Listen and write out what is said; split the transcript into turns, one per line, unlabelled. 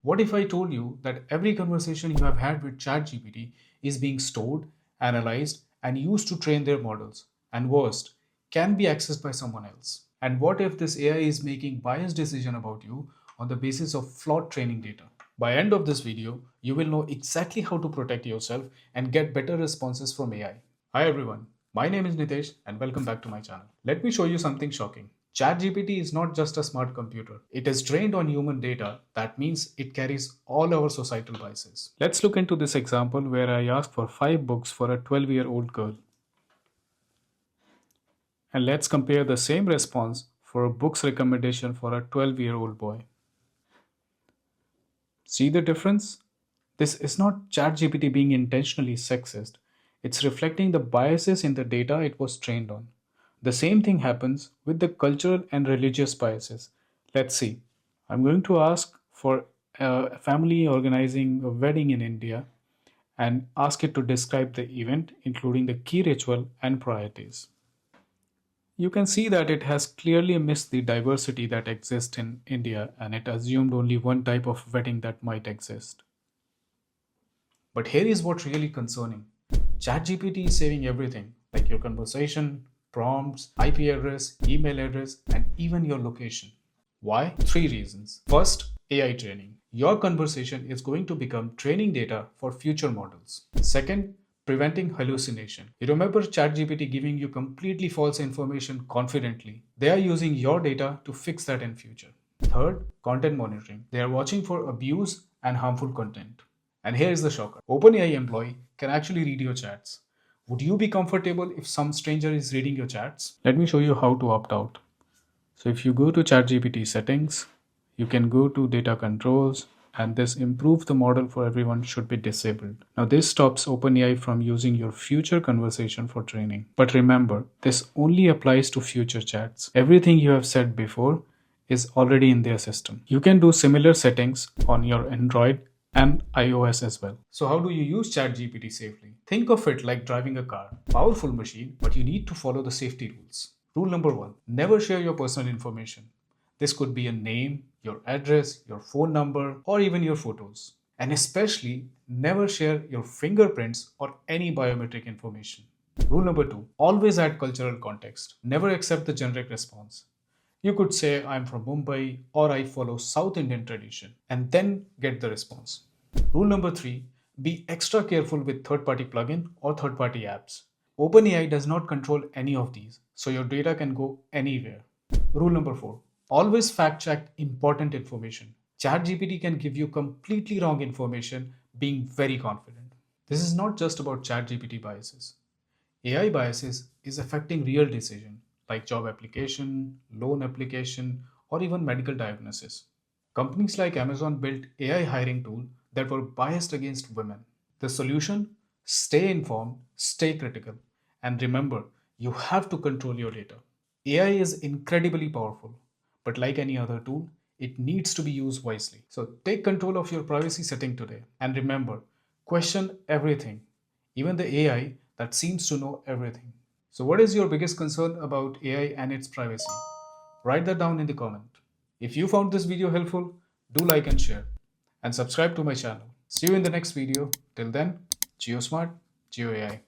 What if I told you that every conversation you have had with ChatGPT is being stored, analyzed, and used to train their models, and worst, can be accessed by someone else? And what if this AI is making biased decisions about you on the basis of flawed training data? By end of this video, you will know exactly how to protect yourself and get better responses from AI. Hi everyone, my name is Nitesh and welcome back to my channel. Let me show you something shocking. ChatGPT is not just a smart computer. It is trained on human data. That means it carries all our societal biases. Let's look into this example where I asked for 5 books for a 12-year-old girl. And let's compare the same response for a book's recommendation for a 12-year-old boy. See the difference? This is not ChatGPT being intentionally sexist. It's reflecting the biases in the data it was trained on. The same thing happens with the cultural and religious biases. Let's see. I'm going to ask for a family organizing a wedding in India and ask it to describe the event, including the key ritual and priorities. You can see that it has clearly missed the diversity that exists in India and it assumed only one type of wedding that might exist. But here is what's really concerning. ChatGPT is saving everything, like your conversation, prompts, IP address, email address, and even your location. Why? Three reasons. First, AI training. Your conversation is going to become training data for future models. Second, preventing hallucination. You remember ChatGPT giving you completely false information confidently. They are using your data to fix that in future. Third, content monitoring. They are watching for abuse and harmful content. And here is the shocker. OpenAI employee can actually read your chats. Would you be comfortable if some stranger is reading your chats? Let me show you how to opt out. So if you go to ChatGPT settings, you can go to data controls and this improve the model for everyone should be disabled. Now this stops OpenAI from using your future conversation for training. But remember, this only applies to future chats. Everything you have said before is already in their system. You can do similar settings on your Android and iOS as well. So how do you use ChatGPT safely? Think of it like driving a car. Powerful machine, but you need to follow the safety rules. Rule number 1, never share your personal information. This could be a name, your address, your phone number, or even your photos. And especially, never share your fingerprints or any biometric information. Rule number 2, always add cultural context. Never accept the generic response. You could say, I'm from Mumbai or I follow South Indian tradition, and then get the response. Rule number 3, be extra careful with third-party plugin or third-party apps. OpenAI does not control any of these, so your data can go anywhere. Rule number 4, always fact-check important information. ChatGPT can give you completely wrong information being very confident. This is not just about ChatGPT biases. AI biases is affecting real decisions like job application, loan application, or even medical diagnosis. Companies like Amazon built AI hiring tools that were biased against women. The solution? Stay informed, stay critical, and remember, you have to control your data. AI is incredibly powerful, but like any other tool, it needs to be used wisely. So take control of your privacy setting today. And remember, question everything, even the AI that seems to know everything. So what is your biggest concern about AI and its privacy? Write that down in the comment. If you found this video helpful, do like and share. And subscribe to my channel. See you in the next video. Till then, Geo Smart, Geo AI.